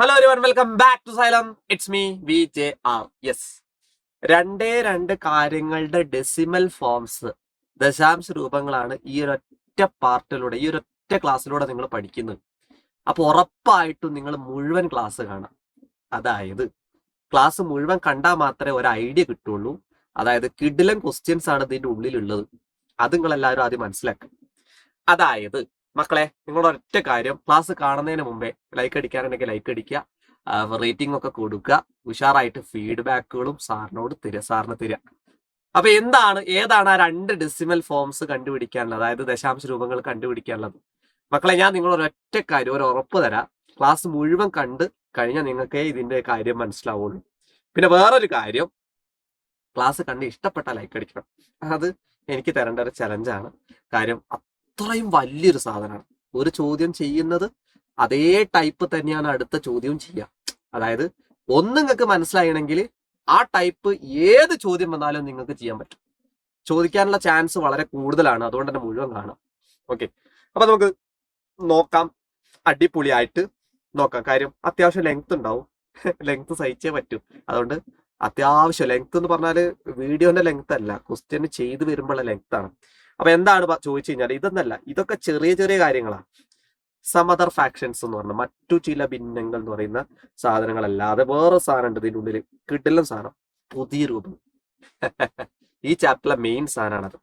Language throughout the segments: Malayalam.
Hello everyone, welcome back to Xylem. It's me VJR. Yes, രണ്ട് കാര്യങ്ങളുടെ ഡെസിമൽ ഫോംസ്, ദശാംശ രൂപങ്ങളാണ് ഈ ഒരൊറ്റ പാർട്ടിലൂടെ, ഈ ഒരൊറ്റ ക്ലാസ്സിലൂടെ നിങ്ങൾ പഠിക്കുന്നത്. അപ്പോൾ ഉറപ്പായിട്ടും നിങ്ങൾ മുഴുവൻ ക്ലാസ് കാണാം. അതായത് ക്ലാസ് മുഴുവൻ കണ്ടാൽ മാത്രമേ ഒരു ഐഡിയ കിട്ടുള്ളൂ. അതായത് കിഡിലൻ ക്വസ്റ്റ്യൻസ് ആണ് ഇതിന്റെ ഉള്ളിലുള്ളത്. അത് നിങ്ങൾ എല്ലാവരും ആദ്യം മനസ്സിലാക്കുക. അതായത് മക്കളെ, നിങ്ങളുടെ ഒറ്റ കാര്യം, ക്ലാസ് കാണുന്നതിന് മുമ്പേ ലൈക്ക് അടിക്കാനുണ്ടെങ്കിൽ ലൈക്ക് അടിക്കുക, റേറ്റിംഗ് ഒക്കെ കൊടുക്കുക, ഉഷാറായിട്ട് ഫീഡ്ബാക്കുകളും സാറിന് തരിക. അപ്പൊ ഏതാണ് ആ രണ്ട് ഡെസിമൽ ഫോംസ് കണ്ടുപിടിക്കാനുള്ളത്, അതായത് ദശാംശ രൂപങ്ങൾ കണ്ടുപിടിക്കാനുള്ളത്? മക്കളെ, ഞാൻ നിങ്ങളൊരു ഒറ്റ കാര്യം, ഒരു ഉറപ്പ് തരാം. ക്ലാസ് മുഴുവൻ കണ്ട് കഴിഞ്ഞാൽ നിങ്ങൾക്കേ ഇതിന്റെ കാര്യം മനസ്സിലാവുള്ളൂ. പിന്നെ വേറൊരു കാര്യം, ക്ലാസ് കണ്ട് ഇഷ്ടപ്പെട്ട ലൈക്ക് അടിക്കണം. അത് എനിക്ക് തരേണ്ട ഒരു ചലഞ്ചാണ്. കാര്യം അത്രയും വലിയൊരു സാധനമാണ്. ഒരു ചോദ്യം ചെയ്യുന്നത് അതേ ടൈപ്പ് തന്നെയാണ് അടുത്ത ചോദ്യവും ചെയ്യുക. അതായത് നിങ്ങൾക്ക് മനസ്സിലായണമെങ്കിൽ ആ ടൈപ്പ് ഏത് ചോദ്യം വന്നാലും നിങ്ങൾക്ക് ചെയ്യാൻ പറ്റും. ചോദിക്കാനുള്ള ചാൻസ് വളരെ കൂടുതലാണ്. അതുകൊണ്ട് തന്നെ മുഴുവൻ കാണാം. ഓക്കെ, അപ്പൊ നമുക്ക് നോക്കാം. അടിപൊളിയായിട്ട് നോക്കാം. കാര്യം അത്യാവശ്യം ലെങ്ത് ഉണ്ടാവും. ലെങ്ത് സഹിച്ചേ പറ്റൂ. അതുകൊണ്ട് അത്യാവശ്യം ലെങ്ത് എന്ന് പറഞ്ഞാല് വീഡിയോന്റെ ലെങ്ത് അല്ല, ക്വസ്റ്റ്യൻ ചെയ്ത് വരുമ്പോഴുള്ള ലെങ്ത് ആണ്. അപ്പൊ എന്താണ് ചോദിച്ചു കഴിഞ്ഞാൽ ഇതൊന്നല്ല, ഇതൊക്കെ ചെറിയ ചെറിയ കാര്യങ്ങളാണ്. സം അതർ ഫാക്ഷൻസ് എന്ന് പറഞ്ഞാൽ മറ്റു ചില ഭിന്നങ്ങൾ എന്ന് പറയുന്ന സാധനങ്ങളല്ലാതെ വേറെ സാധനം ഉണ്ട് ഇതിൻ്റെ ഉള്ളിൽ. കിട്ടില്ല സാധനം, പുതിയ രൂപം. ഈ ചാപ്റ്ററിലെ മെയിൻ സാധനമാണത്.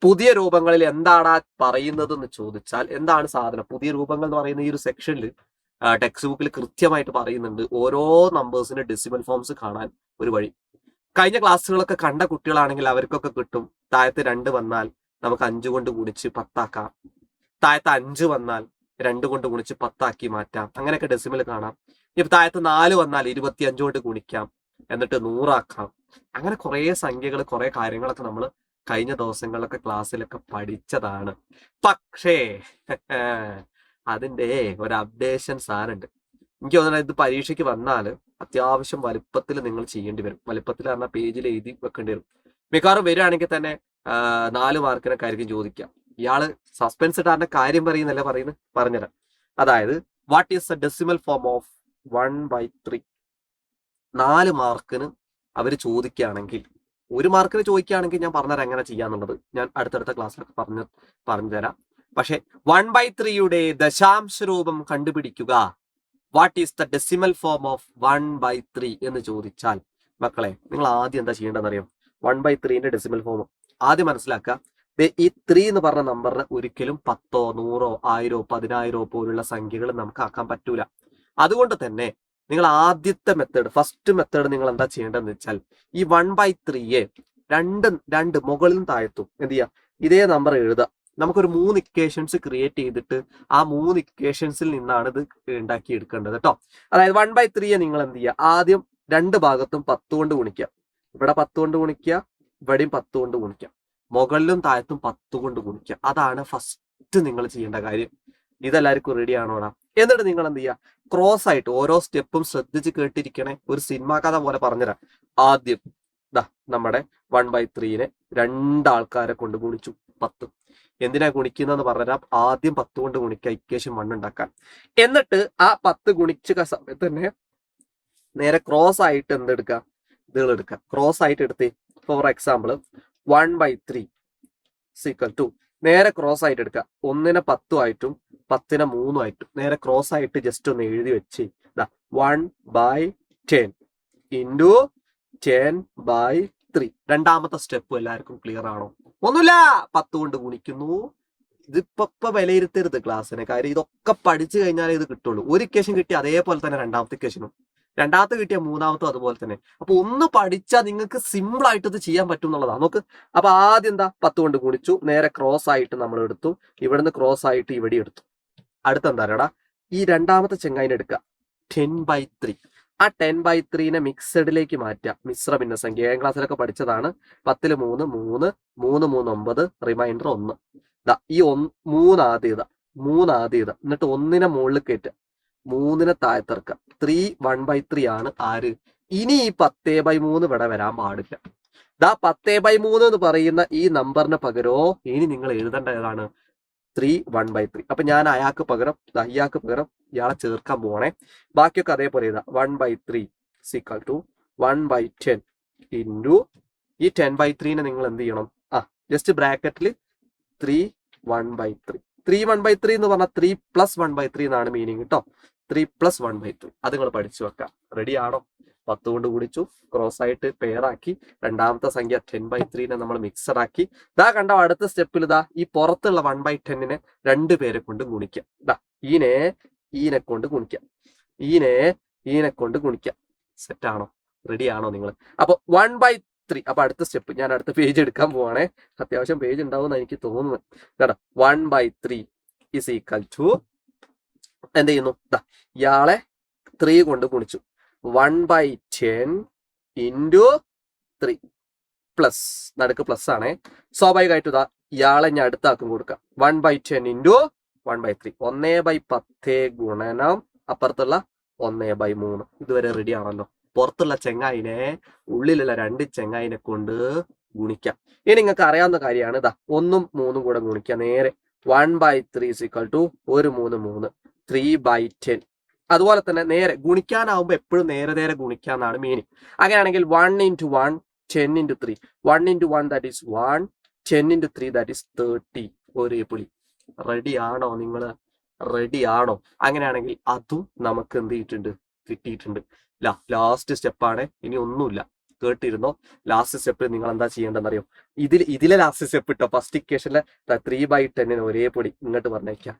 പുതിയ രൂപങ്ങളിൽ എന്താണ് പറയുന്നത് എന്ന് ചോദിച്ചാൽ, എന്താണ് സാധനം പുതിയ രൂപങ്ങൾ എന്ന് പറയുന്ന ഈ ഒരു സെക്ഷനിൽ ടെക്സ്റ്റ് ബുക്കിൽ കൃത്യമായിട്ട് പറയുന്നുണ്ട്. ഓരോ നമ്പേഴ്സിന്റെ ഡെസിമൽ ഫോംസ് കാണാൻ ഒരു വഴി. കഴിഞ്ഞ ക്ലാസ്സുകളൊക്കെ കണ്ട കുട്ടികളാണെങ്കിൽ അവർക്കൊക്കെ കിട്ടും. താഴത്ത് 2 വന്നാൽ നമുക്ക് 5 കൊണ്ട് ഗുണിച്ച് 10 ആക്കാം. താഴത്ത് 5 വന്നാൽ 2 കൊണ്ട് ഗുണിച്ച് 10 ആക്കി മാറ്റാം. അങ്ങനെയൊക്കെ ഡെസിമൽ കാണാം. ഇപ്പൊ താഴത്ത് 4 വന്നാൽ 25 കൊണ്ട് ഗുണിക്കാം, എന്നിട്ട് 100 ആക്കാം. അങ്ങനെ കുറെ സംഖ്യകൾ, കുറെ കാര്യങ്ങളൊക്കെ നമ്മൾ കഴിഞ്ഞ ദിവസങ്ങളിലൊക്കെ ക്ലാസ്സിലൊക്കെ പഠിച്ചതാണ്. പക്ഷേ അതിന്റെ ഒരു അപ്ഡേഷൻ സാറുണ്ട്. എനിക്ക് തോന്നുന്നത് ഇത് പരീക്ഷയ്ക്ക് വന്നാൽ അത്യാവശ്യം വലുപ്പത്തിൽ നിങ്ങൾ ചെയ്യേണ്ടി വരും. വലുപ്പത്തിൽ പറഞ്ഞാൽ പേജിൽ എഴുതി വെക്കേണ്ടി വരും. മിക്കവാറും വരികയാണെങ്കിൽ തന്നെ 4 മാർക്കിനൊക്കെ ആയിരിക്കും ചോദിക്കാം. ഇയാള് സസ്പെൻസ് ഇട്ടാറിന്റെ കാര്യം പറയുന്നല്ലേ പറയുന്നത്, പറഞ്ഞുതരാം. അതായത് what is the decimal form of 1/3? 4 മാർക്കിന് അവർ ചോദിക്കുകയാണെങ്കിൽ, 1 മാർക്കിന് ചോദിക്കുകയാണെങ്കിൽ ഞാൻ പറഞ്ഞുതരാം എങ്ങനെ ചെയ്യാന്നുള്ളത്. ഞാൻ അടുത്തടുത്ത ക്ലാസ്സിലൊക്കെ പറഞ്ഞു തരാം. പക്ഷെ 1/3യുടെ ദശാംശ രൂപം കണ്ടുപിടിക്കുക. What is the decimal form of 1/3 എന്ന് ചോദിച്ചാൽ, മക്കളെ നിങ്ങൾ ആദ്യം എന്താ ചെയ്യേണ്ടതെന്ന് അറിയാം? 1/3ന്റെ ഡെസിമൽ ഫോം ആദ്യം മനസ്സിലാക്കുക. ഈ 3 എന്ന് പറഞ്ഞ നമ്പറിന് ഒരിക്കലും 10, 100, 1000, 10,000 പോലുള്ള സംഖ്യകൾ നമുക്ക് ആക്കാൻ പറ്റൂല. അതുകൊണ്ട് തന്നെ നിങ്ങൾ ആദ്യത്തെ ഫസ്റ്റ് മെത്തേഡ് നിങ്ങൾ എന്താ ചെയ്യേണ്ടതെന്ന് വെച്ചാൽ, ഈ 1/3യെ രണ്ട് മുകളിലും താഴത്തും എന്ത് ചെയ്യുക, ഇതേ നമ്പർ എഴുതുക. നമുക്കൊരു 3 ഇക്വേഷൻസ് ക്രിയേറ്റ് ചെയ്തിട്ട് ആ 3 ഇക്വേഷൻസിൽ നിന്നാണ് ഇത് ഉണ്ടാക്കി എടുക്കേണ്ടത് കേട്ടോ. അതായത് 1/3യെ നിങ്ങൾ എന്ത് ചെയ്യുക, ആദ്യം 2 ഭാഗത്തും 10 കൊണ്ട് ഗുണിക്കുക. ഇവിടെ 10 കൊണ്ട് ഗുണിക്കുക, ഇവിടെയും 10 കൊണ്ട് ഗുണിക്കുക, മുകളിലും താഴത്തും 10 കൊണ്ട് ഗുണിക്കുക. അതാണ് ഫസ്റ്റ് നിങ്ങൾ ചെയ്യേണ്ട കാര്യം. ഇതെല്ലാവർക്കും റെഡി ആണോടാ? എന്നിട്ട് നിങ്ങൾ എന്ത് ചെയ്യുക, ക്രോസ് ആയിട്ട് ഓരോ സ്റ്റെപ്പും ശ്രദ്ധിച്ച് കേട്ടിരിക്കണേ. ഒരു സിനിമാ കഥ പോലെ പറഞ്ഞുതരാം. ആദ്യം നമ്മുടെ 1/3നെ 2 ആൾക്കാരെ കൊണ്ട് ഗുണിച്ചു 10. എന്തിനാ ഗുണിക്കുന്നതെന്ന് പറഞ്ഞാൽ, ആദ്യം 10 കൊണ്ട് ഗുണിക്കുക, ഇക്വേഷൻ 1 ഉണ്ടാക്കാൻ. എന്നിട്ട് ആ 10 ഗുണിച്ച സമയത്ത് തന്നെ നേരെ ക്രോസ് ആയിട്ട് എന്തെടുക്കുക, ഇതുകൾ എടുക്കുക. ക്രോസ് ആയിട്ട് എടുത്ത്, ഫോർ എക്സാമ്പിൾ 1/3 = നേരെ ക്രോസ് ആയിട്ട് എടുക്കുക. 1നെ 10 ആയിട്ടും 10നെ 3 ആയിട്ടും നേരെ ക്രോസ് ആയിട്ട് ജസ്റ്റ് ഒന്ന് എഴുതി വെച്ച് 1/10 ഇൻറ്റു 10/3. രണ്ടാമത്തെ സ്റ്റെപ്പ് എല്ലാവർക്കും ക്ലിയർ ആണോ? ഒന്നുമില്ല, 10 കൊണ്ട് ഗുണിക്കുന്നു. ഇതിപ്പോ വിലയിരുത്തരുത് ക്ലാസ്സിനെ. കാര്യം ഇതൊക്കെ പഠിച്ചു കഴിഞ്ഞാലേ ഇത് കിട്ടുള്ളൂ. ഒരു ഇക്വേഷൻ കിട്ടി അതേപോലെ തന്നെ രണ്ടാമത്തെ ഇക്വേഷനും, രണ്ടാമത്തെ കിട്ടിയ മൂന്നാമത്തും അതുപോലെ തന്നെ. അപ്പൊ ഒന്ന് പഠിച്ചാൽ നിങ്ങൾക്ക് സിമ്പിൾ ആയിട്ട് ഇത് ചെയ്യാൻ പറ്റും എന്നുള്ളതാണ്. നോക്ക്, അപ്പൊ ആദ്യം 10 കൊണ്ട് ഗുണിച്ചു, നേരെ ക്രോസ് ആയിട്ട് നമ്മൾ എടുത്തു, ഇവിടുന്ന് ക്രോസ് ആയിട്ട് ഇവിടെ എടുത്തു. അടുത്തെന്താ, ഈ രണ്ടാമത്തെ ചെങ്ങായിനെ എടുക്കുക, 10/3. ആ 10/3നെ മിക്സഡിലേക്ക് മാറ്റുക. മിശ്ര ഭിന്നസംഖ്യ 7ാം ക്ലാസ്സിലൊക്കെ പഠിച്ചതാണ്. 10ൽ 3, 3, 3, 3, 9, റിമൈൻഡർ 1. ഈ 3 ആദ്യം എന്നിട്ട് 1നെ മുകളിൽ കയറ്റുക, 3നെ താഴ്ത്തിറക്കുക. 3 1/3 ആണ് ആര്? ഇനി ഈ 10/3 ഇവിടെ വരാൻ പാടില്ല. 10/3 എന്ന് പറയുന്ന ഈ നമ്പറിന് പകരമോ ഇനി നിങ്ങൾ എഴുതേണ്ട ഏതാണ്? 3 1/3. അപ്പൊ ഞാൻ ഇയാൾക്ക് പകരം ഇയാളെ ചേർക്കാൻ പോകണേ. ബാക്കിയൊക്കെ അതേപോലെ ഇതാ 1/3 ഈക്വൽ ടു 1/10 ഇൻറ്റു ഈ 10/3 നിങ്ങൾ എന്ത് ചെയ്യണം? ജസ്റ്റ് ബ്രാക്കറ്റിൽ 3 1/3. 3 1/3 എന്ന് പറഞ്ഞാൽ 3 + 1/3 എന്നാണ് മീനിങ് കേട്ടോ. 3 + 1/3 അത് നിങ്ങൾ പഠിച്ചു വെക്കാം. റെഡി ആണോ? 10 കൊണ്ട് ഗുണിച്ചു, ക്രോസ് ആയിട്ട് പെയർ ആക്കി, രണ്ടാമത്തെ സംഖ്യ 10/3 നമ്മൾ മിക്സഡ് ആക്കി. ഇതാ കണ്ടോ, അടുത്ത സ്റ്റെപ്പിൽ ഇതാ ഈ പുറത്തുള്ള 1/10 2 പേരെ കൊണ്ട് ഗുണിക്കാം. ഇതാ ഈനെ കൊണ്ട് ഗുണിക്കാം, ഈനെ കൊണ്ട് ഗുണിക്കാം. സെറ്റ് ആണോ? റെഡി ആണോ നിങ്ങൾ? അപ്പൊ 1/3. അപ്പൊ അടുത്ത സ്റ്റെപ്പ് ഞാൻ അടുത്ത പേജ് എടുക്കാൻ പോവാണേ. അത്യാവശ്യം പേജ് ഉണ്ടാവുമെന്ന് എനിക്ക് തോന്നുന്നു കേട്ടോ. 1/3 ഈസ് ഈക്വൽ ടു എന്ത് ചെയ്യുന്നു? ഇയാളെ 3 കൊണ്ട് ഗുണിച്ചു, 1/10 ഇൻറ്റു 3 പ്ലസ്, നടുക്ക് പ്ലസ് ആണേ. സ്വാഭാവികമായിട്ടും ഇതാ ഇയാളെ ഞാൻ അടുത്താക്കും കൊടുക്കാം. 1/10 ഇൻറ്റു 1/3 1/10 ഗുണനം അപ്പുറത്തുള്ള 1/3. ഇതുവരെ റെഡി ആണല്ലോ. പുറത്തുള്ള ചെങ്ങായിനെ ഉള്ളിലുള്ള 2 ചെങ്ങായിനെ കൊണ്ട് ഗുണിക്കാം. ഇനി നിങ്ങൾക്ക് അറിയാവുന്ന കാര്യമാണ് ഇതാ 1ഉം 3ഉം കൂടെ ഗുണിക്കാം. നേരെ 1/3 ഈക്വൽ ടു 1 3 3 3/10. അതുപോലെ തന്നെ നേരെ ഗുണിക്കാനാവുമ്പോൾ എപ്പോഴും നേരെ ഗുണിക്കാന്നാണ് മീനിങ്. അങ്ങനെയാണെങ്കിൽ 1 × 1 10 × 3 1 × 1 ദാറ്റ് ഈസ് 1 10 × 3 ദാറ്റ് ഈസ് 30. ഒരേ പുളി. റെഡി ആണോ നിങ്ങൾ? റെഡി ആണോ? അങ്ങനെയാണെങ്കിൽ അതും നമുക്ക് എന്ത് ചെയ്തിട്ടുണ്ട്? കിട്ടിയിട്ടുണ്ട്. ലാസ്റ്റ് സ്റ്റെപ്പാണ്. ഇനി ഒന്നുമില്ല, കേട്ടിരുന്നോ? ലാസ്റ്റ് സ്റ്റെപ്പ് നിങ്ങൾ എന്താ ചെയ്യേണ്ടതെന്ന് അറിയോ? ഇതിലെ ലാസ്റ്റ് സ്റ്റെപ്പ് ഇട്ടോ. ഫസ്റ്റ് ഇക്വേഷനിലെ 3/10 ഒരേ പൊടി ഇങ്ങോട്ട് പറഞ്ഞേക്കാം.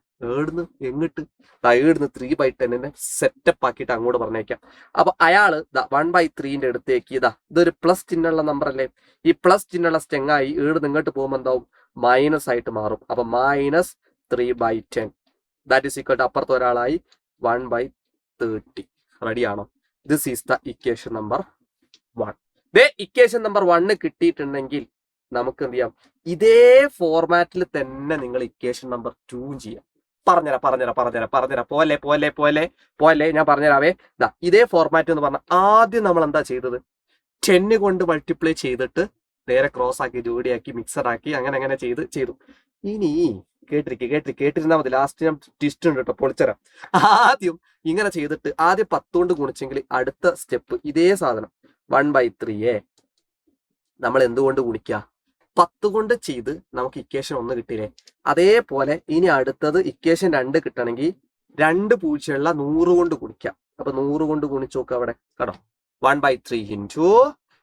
എങ്ങോട്ട് 3/10 സെറ്റപ്പ് ആക്കിയിട്ട് അങ്ങോട്ട് പറഞ്ഞേക്കാം. അപ്പൊ അയാള് 1/3 അടുത്തേക്ക് ഇതൊരു പ്ലസ് ചിഹ്നമുള്ള നമ്പർ അല്ലേ? ഈ പ്ലസ് ചിഹ്നമുള്ള സ്റ്റെങ്ങായി ഇങ്ങോട്ട് പോകുമ്പോൾ എന്താവും? മൈനസ് ആയിട്ട് മാറും. അപ്പൊ -3/10 ദാറ്റ് ഈസ് ഈക്വൽ ടു അപ്പുറത്ത് ഒരാളായി 1/30. റെഡിയാണോ? This is the equation number 1. Equation number 1 കിട്ടിയിട്ടുണ്ടെങ്കിൽ നമുക്ക് എന്ത് ചെയ്യാം? ഇതേ ഫോർമാറ്റിൽ തന്നെ നിങ്ങൾ ഇക്വേഷൻ നമ്പർ 2 ചെയ്യാം. പറഞ്ഞുതരാം. പോലെ ഞാൻ പറഞ്ഞുതരാവേ. ഇതേ ഫോർമാറ്റ് എന്ന് പറഞ്ഞാൽ ആദ്യം നമ്മൾ എന്താ ചെയ്തത്? 10 കൊണ്ട് മൾട്ടിപ്ലൈ ചെയ്തിട്ട് നേരെ ക്രോസ് ആക്കി, ജോഡിയാക്കി, മിക്സഡ് ആക്കി, അങ്ങനെ ചെയ്തു. ഇനി കേട്ടിരുന്നാൽ മതി. ലാസ്റ്റ് ഞാൻ ട്വിസ്റ്റ് ഉണ്ട് കേട്ടോ, പൊളിച്ചരാം. ആദ്യം ഇങ്ങനെ ചെയ്തിട്ട് ആദ്യം 10 കൊണ്ട് ഗുണിച്ചെങ്കിൽ അടുത്ത സ്റ്റെപ്പ് ഇതേ സാധനം 1/3 നമ്മൾ എന്തുകൊണ്ട് ഗുണിക്കുക? 10 കൊണ്ട് ചെയ്ത് നമുക്ക് ഇക്വേഷൻ 1 കിട്ടിയില്ലേ? അതേപോലെ ഇനി അടുത്തത് ഇക്വേഷൻ 2 കിട്ടണമെങ്കിൽ 2 പൂജ്യമുള്ള 100 കൊണ്ട് ഗുണിക്കാം. അപ്പൊ 100 കൊണ്ട് ഗുണിച്ചു നോക്കുക. അവിടെ കേട്ടോ, 1/3 ഇൻറ്റു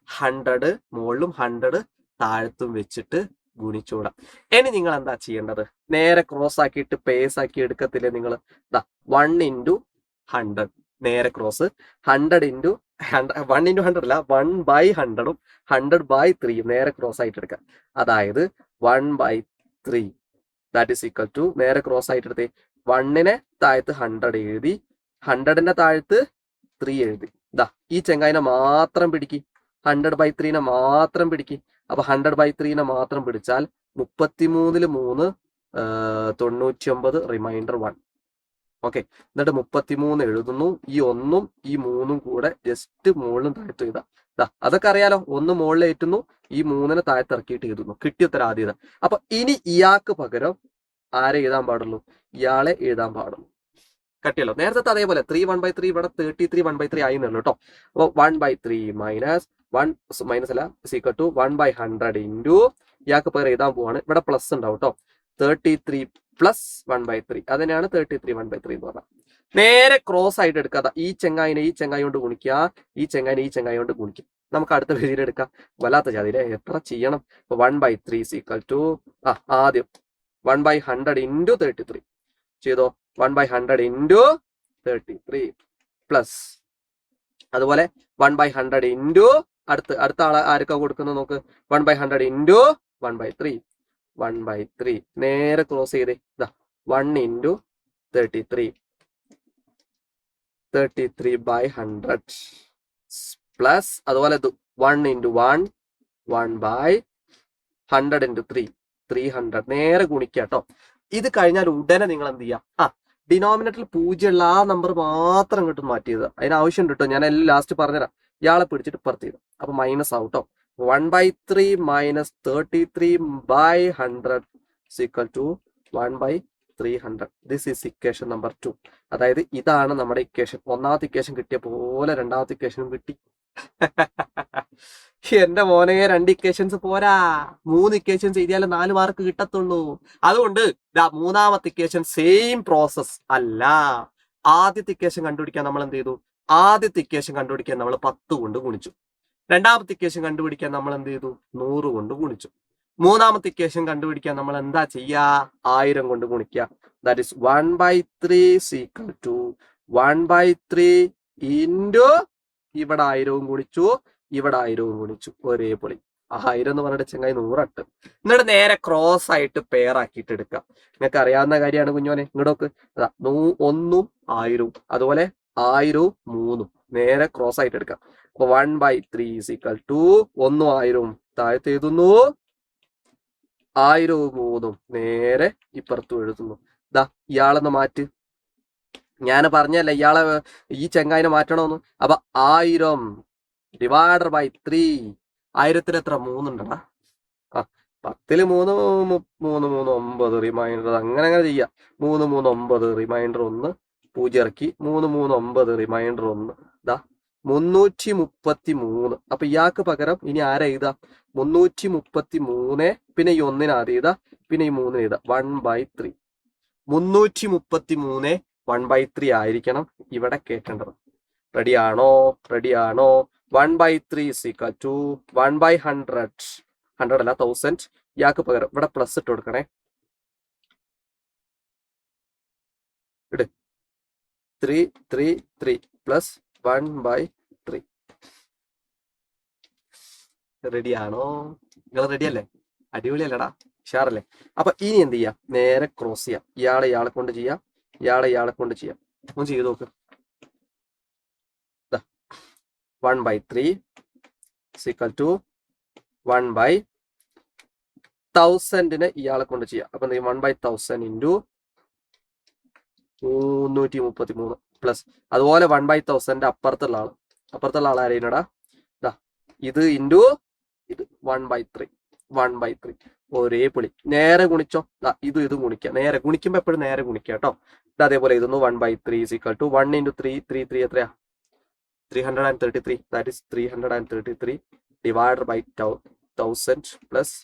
100 മുകളിലും 100 താഴത്തും വെച്ചിട്ട് ഗുണിച്ചൂടാം. ഇനി നിങ്ങൾ എന്താ ചെയ്യേണ്ടത്? നേരെ ക്രോസ് ആക്കിയിട്ട് പേസ് ആക്കി എടുക്കത്തില്ലേ നിങ്ങൾ? 1 × 100 നേരെ ക്രോസ്, 100 × 1 × 100 അല്ല, 1/100ഉം 100/3 നേരെ ക്രോസ് ആയിട്ട് എടുക്കാം. അതായത് 1/3 ദാറ്റ് ഈസ് ഈക്വൽ ടു നേരെ ക്രോസ് ആയിട്ട് എടുത്തേ. 1നെ താഴത്ത് 100 എഴുതി, 100ന്റെ താഴത്ത് 3 എഴുതി. ഈ ചെങ്ങായിനെ മാത്രം പിടിക്കി, 100/3 മാത്രം പിടിക്കി. അപ്പൊ 100/3 മാത്രം പിടിച്ചാൽ 33 3 99 റിമൈൻഡർ 1. ഓക്കെ, എന്നിട്ട് 33 എഴുതുന്നു. ഈ 1ഉം ഈ 3ഉം കൂടെ ജസ്റ്റ് മുകളിലും താഴത്തും എഴുതാം. അതൊക്കെ അറിയാലോ. 1 മുകളിൽ ഏറ്റുന്നു, ഈ 3നെ താഴത്ത് ഇറക്കിയിട്ട് എഴുതുന്നു. കിട്ടിയുത്തരം ആദ്യത. അപ്പൊ ഇനി ഇയാൾക്ക് പകരം ആരെ എഴുതാൻ പാടുള്ളൂ? ഇയാളെ എഴുതാൻ പാടുള്ളൂ. കട്ടിയല്ലോ. നേരത്തെ അതേപോലെ 3 1/3 ഇവിടെ 33 1/3 ആയിന്നുള്ളൂ കേട്ടോ. അപ്പൊ 1/3 മൈനസ് അല്ല ഈക്വൽ ടു 1/100 ഇൻറ്റു ഇയാൾക്ക് പകരം എഴുതാൻ പോവാണ്. ഇവിടെ പ്ലസ് ഉണ്ടാവും കേട്ടോ. 33 + 1/3 അതിനാണ് 33 1/3 എന്ന് പറഞ്ഞാൽ. നേരെ ക്രോസ് ആയിട്ട് എടുക്കാതെ ഈ ചെങ്ങായിനെ ഈ ചെങ്ങായി കൊണ്ട് ഗുണിക്കുക, ഈ ചെങ്ങായിനെ ഈ ചെങ്ങായി കൊണ്ട് ഗുണിക്കുക. നമുക്ക് അടുത്ത പേജിൽ എടുക്കാം. വല്ലാത്ത ജാതിയിലെ എത്ര ചെയ്യണം? 1/3 ഈക്വൽ ടു ആദ്യം 1/100 ഇൻറ്റു 33 ചെയ്തോ. 1/100 ഇൻറ്റു 33 പ്ലസ് അതുപോലെ 1/100 ഇൻറ്റു അടുത്ത ആളെ ആർക്കാ കൊടുക്കുന്നത് നോക്ക്. 1/100 ഇൻറ്റു 1/3 നേരെ ക്രോസ് ചെയ്തേ. 1 × 33/100 പ്ലസ് അതുപോലെ 1 × 1 1/100 × 3 300 നേരെ ഗുണിക്കുക കേട്ടോ. ഇത് കഴിഞ്ഞാൽ ഉടനെ നിങ്ങൾ എന്ത് ചെയ്യാം? ഡിനോമിനേറ്ററിൽ 0 ഉള്ള ആ നമ്പർ മാത്രം ഇങ്ങോട്ട് മാറ്റിയത്. അതിന് ആവശ്യമുണ്ട് കേട്ടോ. ഞാൻ എല്ലാം ലാസ്റ്റ് പറഞ്ഞുതരാം. ഇയാളെ പിടിച്ചിട്ട് പുറത്ത് ചെയ്തു. അപ്പൊ മൈനസ് ആവും കേട്ടോ. 1/3 - 33/100 equal to 1/3 300. This is equation number 2. അതായത് ഇതാണ് നമ്മുടെ ഇക്വേഷൻ. ഒന്നാമത്തെ ഇക്വേഷൻ കിട്ടിയ പോലെ രണ്ടാമത്തെ ഇക്വേഷനും കിട്ടി. എന്റെ മോനെ 2 ഇക്വേഷൻസ് പോരാ, 3 ഇക്വേഷൻസ് എഴുതിയാലേ 4 മാർക്ക് കിട്ടത്തുള്ളൂ. അതുകൊണ്ട് മൂന്നാമത്തെ ഇക്വേഷൻ സെയിം പ്രോസസ് അല്ല. ആദ്യത്തെ ഇക്വേഷൻ കണ്ടുപിടിക്കാൻ നമ്മൾ എന്ത് ചെയ്തു? ആദ്യത്തെ ഇക്വേഷൻ കണ്ടുപിടിക്കാൻ നമ്മൾ 10 കൊണ്ട് ഗുണിച്ചു. രണ്ടാമത്തെ ഇക്വേഷൻ കണ്ടുപിടിക്കാൻ നമ്മൾ എന്ത് ചെയ്തു? 100 കൊണ്ട് ഗുണിച്ചു. മൂന്നാമത്തെ ഇക്വേഷൻ കണ്ടുപിടിക്കാൻ നമ്മൾ എന്താ ചെയ്യാ? 1000 കൊണ്ട് ഗുണിക്കുക. That is 1/3 equal to 1/3 into ഇവിടെ 1000 ഗുണിച്ചു, ഇവിടെ 1000 ഗുണിച്ചു. ഒരേ പൊളി. 1000 എന്ന് പറഞ്ഞിട്ട് ചെങ്ങായി 100 ഇട്ട്. എന്നിട്ട് നേരെ ക്രോസ് ആയിട്ട് പെയർ ആക്കിയിട്ട് എടുക്കാം. നിങ്ങൾക്ക് അറിയാവുന്ന കാര്യമാണ് കുഞ്ഞോനെ. ഇങ്ങോട്ടൊക്കെ അതാ 1ഉം 1000ഉം അതുപോലെ 1000ഉം 3ഉം നേരെ ക്രോസ് ആയിട്ട് എടുക്കാം. അപ്പൊ 1/3 ഈക്വൽ ടു 1ഉം 1000ഉം താഴത്ത് എഴുതുന്നു, 1000ഉം 3ഉം നേരെ ഇപ്പുറത്തും എഴുതുന്നു. ദാ ഇയാളെന്ന് മാറ്റ്. ഞാൻ പറഞ്ഞല്ല ഇയാളെ ഈ ചെങ്ങായിനെ മാറ്റണമെന്ന്. അപ്പൊ 1000 ഡിവൈഡഡ് ബൈ 3. 1000 എത്ര? 3 ഉണ്ടടാ. 10ൽ 3 3 3 9 റിമൈൻഡർ അങ്ങനെ ചെയ്യാം. 3 3 9 റിമൈൻഡർ 1 0 ഇറക്കി. 3 3 9 റിമൈൻഡർ 1 ദാ 333. അപ്പൊ ഇയാൾക്ക് പകരം ഇനി ആരാ എഴുതാ? 333 പിന്നെ ഈ 1 ആദ്യം എഴുതാ, പിന്നെ ഈ 3 എഴുതാ. 1/3. 333 1/3 ആയിരിക്കണം ഇവിടെ കേട്ടേണ്ടത്. റെഡിയാണോ? റെഡിയാണോ? 1/3 ഈക്വൽ ടു 1/100. 100 അല്ല 1000. ഇയാൾക്ക് പകരം ഇവിടെ പ്ലസ് ഇട്ട് കൊടുക്കണേ. ഇട് 3 3 3 പ്ലസ് 1/3. റെഡിയാണോ? നിങ്ങൾ റെഡിയല്ലേ? അടിപൊളിയല്ലടാ, ഉഷാറല്ലേ? അപ്പൊ ഇനി എന്ത് ചെയ്യാം? നേരെ ക്രോസ് ചെയ്യാം. ഇയാളെ കൊണ്ട് ചെയ്യാം, ഇയാളെ കൊണ്ട് ചെയ്യാം. ഒന്ന് ചെയ്ത് നോക്ക്. 1/3 ഈക്വൽ ടു 1/1000 ഇയാളെ കൊണ്ട് ചെയ്യാം. അപ്പൊ 1/1000 ഇൻറ്റു 333 പ്ലസ് അതുപോലെ 1/1000 അപ്പുറത്തുള്ള ആൾ ആരെയിനടാ? ഇത് ഇൻറ്റു ഇത് 1/3 ഒരേ പൊളി. നേരെ ഗുണിച്ചോ. ഇത് ഗുണിക്കാം. നേരെ ഗുണിക്കുമ്പോ എപ്പോഴും നേരെ ഗുണിക്കാം കേട്ടോ. ഇത് അതേപോലെ ഇതൊന്ന് 1/3 ഈക്വൽ ടു 1 × 3 3 എത്രയാ? 333. That is 333 divided by 1000 plus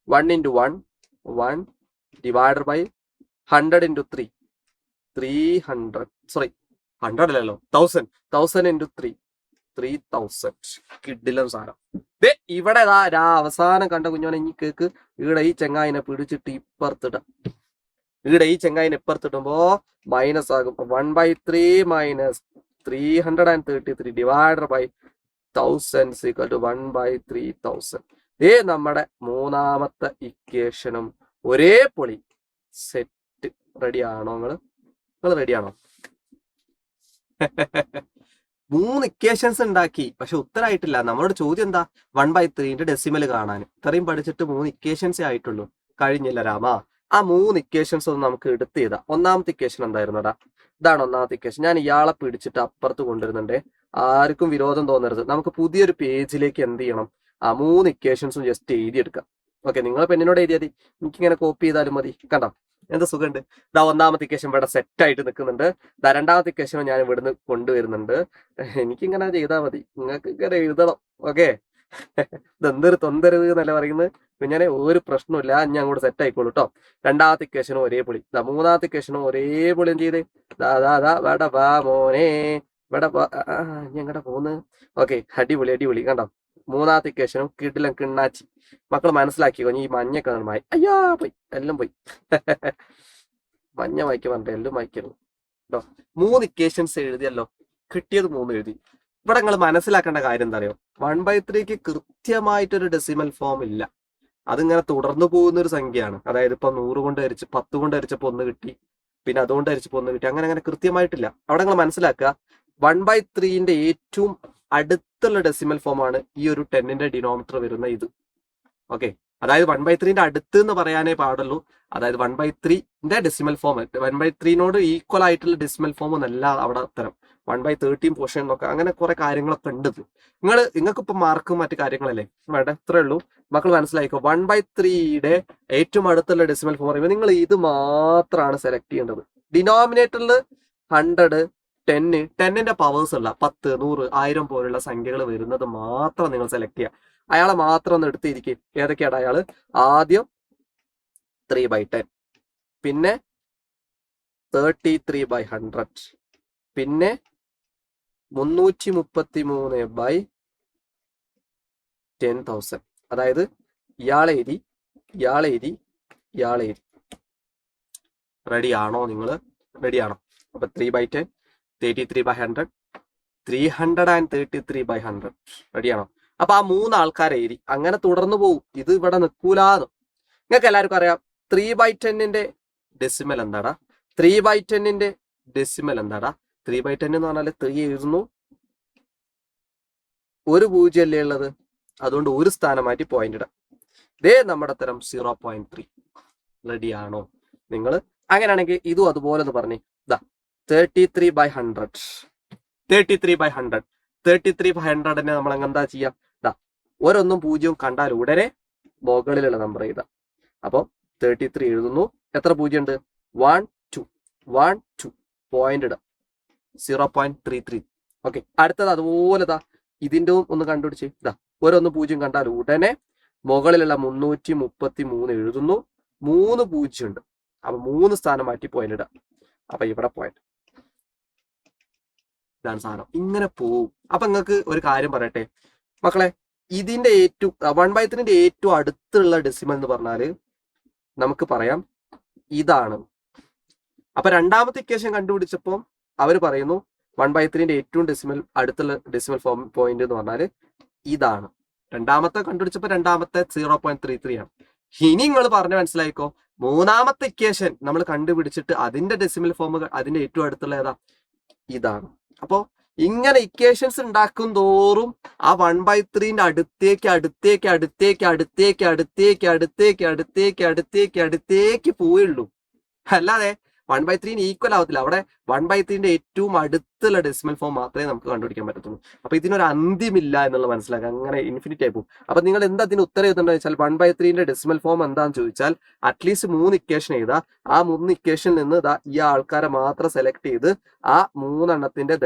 1 × 1 1 divided by 100 × 3 300. Sorry 100 അല്ലല്ലോ, 1000 × 3 3000. കിഡിലും സാധനം. ഇവിടെ അവസാനം കണ്ട കുഞ്ഞോനെ ഇനി കേക്ക്. ഇവിടെ ഈ ചെങ്ങായിനെ പിടിച്ചിട്ട് ഇപ്പുറത്തിടുമ്പോ മൈനസ് ആകും. 1/3 minus 333 divided by 1000 equal to 1/3000. നമ്മുടെ മൂന്നാമത്തെ ഇക്വേഷനും ഒരേ പൊളി. സെറ്റ്. റെഡിയാണോ? നിങ്ങൾ റെഡിയാണോ? 3 ഇക്വേഷൻസ് ഉണ്ടാക്കി, പക്ഷെ ഉത്തരമായിട്ടില്ല. നമ്മളോട് ചോദ്യം എന്താ? 1/3 ഡെസിമൽ കാണാൻ. ഇത്രയും പഠിച്ചിട്ട് 3 ഇക്വേഷൻസേ ആയിട്ടുള്ളൂ. കഴിഞ്ഞില്ല രാമ. ആ 3 ഇക്വേഷൻസ് ഒന്ന് നമുക്ക് എടുത്ത് ചെയ്താ. ഒന്നാമത്തെ ഇക്വേഷൻ എന്തായിരുന്നടാ? ഇതാണ് ഒന്നാമത്തെ ഇക്വേഷൻ. ഞാൻ ഇയാളെ പിടിച്ചിട്ട് അപ്പുറത്ത് കൊണ്ടുവരുന്നുണ്ട്. ആർക്കും വിരോധം തോന്നരുത്. നമുക്ക് പുതിയൊരു പേജിലേക്ക് എന്ത് ചെയ്യണം? ആ 3 ഇക്വേഷൻസും ജസ്റ്റ് എഴുതിയെടുക്കാം. ഓക്കെ, നിങ്ങൾ പെണ്ണിനോട് എഴുതിയാൽ മതി, എനിക്കിങ്ങനെ കോപ്പി ചെയ്താലും മതി. കണ്ടോ എന്ത് സുഖമുണ്ട്. ഒന്നാമത്തെ ഇക്വേഷൻ ഇവിടെ സെറ്റ് ആയിട്ട് നിൽക്കുന്നുണ്ട്. രണ്ടാമത്തെ ഇക്വേഷൻ ഞാൻ ഇവിടുന്ന് കൊണ്ടുവരുന്നുണ്ട്. എനിക്കിങ്ങനെ ചെയ്താൽ മതി, നിങ്ങൾക്ക് ഇങ്ങനെ എഴുതണം. ഓക്കെ, ഇതെന്തൊരു തൊന്തരുത് എന്നല്ല പറയുന്നത്. പിന്നെ ഒരു പ്രശ്നമില്ല, ഞാൻ അങ്ങോട്ട് സെറ്റ് ആയിക്കോളൂ കേട്ടോ. രണ്ടാമത്തെ ഇക്വേഷനും ഒരേ പൊളി. മൂന്നാമത്തെ ഇക്വേഷനും ഒരേ പൊളി. എന്ത് ചെയ്ത് ഇവിടെ വാ മോനെ, ഇവിടെ ഞങ്ങടെ പോന്ന്. ഓക്കെ, അടിപൊളി അടിപൊളി. കണ്ടോ മൂന്നാമത്തെ ഇക്വേഷനും കിടിലം കിണ്ണാച്ചി. മക്കൾ മനസ്സിലാക്കിക്കോ. ഈ മഞ്ഞ കളർ മായി അയ്യാ പോയി, എല്ലാം പോയി. മഞ്ഞ വായിക്കാൻ പറഞ്ഞിട്ട് എല്ലാം വായിക്കരുത് കേട്ടോ. 3 ഇക്വേഷൻസ് എഴുതിയല്ലോ, കിട്ടിയത് 3 എഴുതി. ഇവിടെ നിങ്ങൾ മനസ്സിലാക്കേണ്ട കാര്യം എന്താ അറിയോ? 1/3 കൃത്യമായിട്ടൊരു ഡെസിമൽ ഫോം ഇല്ല. അതിങ്ങനെ തുടർന്നു പോകുന്ന ഒരു സംഖ്യയാണ്. അതായത് ഇപ്പൊ 100 കൊണ്ട് ഹരിച്ച് 10 കൊണ്ട് ഹരിച്ചപ്പോ 1 കിട്ടി, പിന്നെ അതുകൊണ്ട് ഹരിച്ചപ്പോ 1 കിട്ടി. അങ്ങനെ കൃത്യമായിട്ടില്ല. അവിടെ നിങ്ങൾ മനസ്സിലാക്കുക, 1/3 ഏറ്റവും അടുത്തുള്ള ഡെസിമൽ ഫോം ആണ് ഈ ഒരു 10ന്റെ ഡിനോമിനേറ്റർ വരുന്ന ഇത്. ഓക്കെ, അതായത് 1/3ന്റെ അടുത്ത് എന്ന് പറയാനേ പാടുള്ളൂ. അതായത് 1/3ന്റെ ഡെസിമൽ ഫോം 1/3നോട് ഈക്വൽ ആയിട്ടുള്ള ഡെസിമൽ ഫോം എന്നല്ല അവിടെ ഉത്തരം. 1/13 പോർഷൻ എന്നൊക്കെ അങ്ങനെ കുറെ കാര്യങ്ങളൊക്കെ ഉണ്ട്. നിങ്ങൾക്ക് ഇപ്പൊ മാർക്കും മറ്റു കാര്യങ്ങളല്ലേ വേണ്ട, ഇത്രേ ഉള്ളൂ. മക്കൾ മനസ്സിലായിക്കോ. 1/3യുടെ ഏറ്റവും അടുത്തുള്ള ഡെസിമൽ ഫോം പറയുമ്പോൾ നിങ്ങൾ ഇത് മാത്രമാണ് സെലക്ട് ചെയ്യേണ്ടത്. ഡിനോമിനേറ്ററിൽ 100, 10, 10ന്റെ പവേഴ്സ് ഉള്ള 10, 100, 1000 പോലുള്ള സംഖ്യകൾ വരുന്നത് മാത്രം നിങ്ങൾ സെലക്ട് ചെയ്യുക. അയാളെ മാത്രം ഒന്ന് എടുത്തിരിക്കും. ഏതൊക്കെയാണ് അയാള്? ആദ്യം 3/10, പിന്നെ 33/100, പിന്നെ 333/10,000. അതായത് ഇയാളെ എഴുതി. റെഡി ആണോ നിങ്ങൾ? റെഡിയാണോ? അപ്പൊ 3/10, 33/100, 333/100. റെഡിയാണോ? അപ്പൊ ആ 3 ആൾക്കാരെ എഴുതി. അങ്ങനെ തുടർന്ന് പോകും. ഇത് ഇവിടെ നിൽക്കൂലാന്ന് നിങ്ങൾക്ക് എല്ലാവർക്കും അറിയാം. 3/10ന്റെ ഡെസിമൽ എന്താടാ? 3/10ന്റെ ഡെസിമൽ എന്താടാ? 3/10 എന്ന് പറഞ്ഞാൽ 3 എഴുതുന്നു, ഒരു 0 അല്ലേ ഉള്ളത്, അതുകൊണ്ട് ഒരു സ്ഥാനം മാറ്റി പോയിന്റ് ഇടാം. ഇതേ നമ്മുടെ തരം 0.3. റെഡിയാണോ നിങ്ങൾ? അങ്ങനെയാണെങ്കിൽ ഇതും അതുപോലെ ഒന്ന് പറഞ്ഞേ. 33/100, 33/100, 33/100നെ നമ്മൾ എന്താ ചെയ്യാം? ഒരൊന്നും 0 കണ്ടാൽ ഉടനെ മുകളിലുള്ള നമ്പർ എഴുതാം. അപ്പോൾ 33 എഴുതുന്നു. എത്ര 0 ഉണ്ട്? 1 2 പോയിന്റ് ഇടാം. 0.33. ഓക്കെ. അടുത്തത് അതുപോലെ ഇതിന്റെ ഒന്ന് കണ്ടുപിടിച്ച്. ഒരൊന്ന് 0 കണ്ടാൽ ഉടനെ മുകളിലുള്ള 333 എഴുതുന്നു. 3 0 ഉണ്ട്. അപ്പൊ 3 സ്ഥാനം മാറ്റി പോയിന്റ് ഇടാം. അപ്പൊ ഇവിടെ പോയിന്റ്. ഇതാണ് സാധനം. ഇങ്ങനെ പോവും. അപ്പൊ നിങ്ങൾക്ക് ഒരു കാര്യം പറയട്ടെ മക്കളെ, ഇതിന്റെ ഏറ്റവും 1/3ന്റെ ഏറ്റവും അടുത്തുള്ള ഡെസിമൽ എന്ന് പറഞ്ഞാല് നമുക്ക് പറയാം ഇതാണ്. അപ്പൊ രണ്ടാമത്തെ ഇക്വേഷൻ കണ്ടുപിടിച്ചപ്പോൾ അവർ പറയുന്നു 1/3ന്റെ ഏറ്റവും അടുത്തുള്ള ഡെസിമൽ ഫോം പോയിന്റ് എന്ന് പറഞ്ഞാല് ഇതാണ്. രണ്ടാമത്തെ കണ്ടുപിടിച്ചപ്പോൾ രണ്ടാമത്തെ 0.33 ആണ്. ഇനി നിങ്ങൾ പറഞ്ഞ് മനസ്സിലായിക്കോ. മൂന്നാമത്തെ ഇക്വേഷൻ നമ്മൾ കണ്ടുപിടിച്ചിട്ട് അതിന്റെ ഡെസിമൽ ഫോം അതിന്റെ ഏറ്റവും അടുത്തുള്ള ഏതാ? ഇതാണ്. അപ്പോ ഇങ്ങനെ ഇക്വേഷൻസ് ഉണ്ടാക്കും തോറും ആ 1/3ന്റെ അടുത്തേക്ക് പോയുള്ളൂ. അല്ലാതെ 1/3 ഈക്വൽ ആവത്തില്ല. അവിടെ 1/3ന്റെ ഏറ്റവും അടുത്തുള്ള ഡെസിമൽ ഫോം മാത്രമേ നമുക്ക് കണ്ടുപിടിക്കാൻ പറ്റത്തുള്ളൂ. അപ്പൊ ഇതിനൊരു അന്ത്യമില്ല എന്നുള്ളത് മനസ്സിലാക്കുക. അങ്ങനെ ഇൻഫിനിറ്റി ആയി പോകും. അപ്പൊ നിങ്ങൾ എന്താ അതിന് ഉത്തരം എഴുതണ്ടെന്ന് വെച്ചാൽ 1/3ന്റെ ഡെസിമൽ ഫോം എന്താന്ന് ചോദിച്ചാൽ അറ്റ്ലീസ്റ്റ് 3 ഇക്വേഷൻ എഴുതാ. ആ 3 ഇക്വേഷനിൽ നിന്ന് ഈ ആൾക്കാരെ മാത്രം സെലക്ട് ചെയ്ത് ആ 3 എണ്ണത്തിന്റെ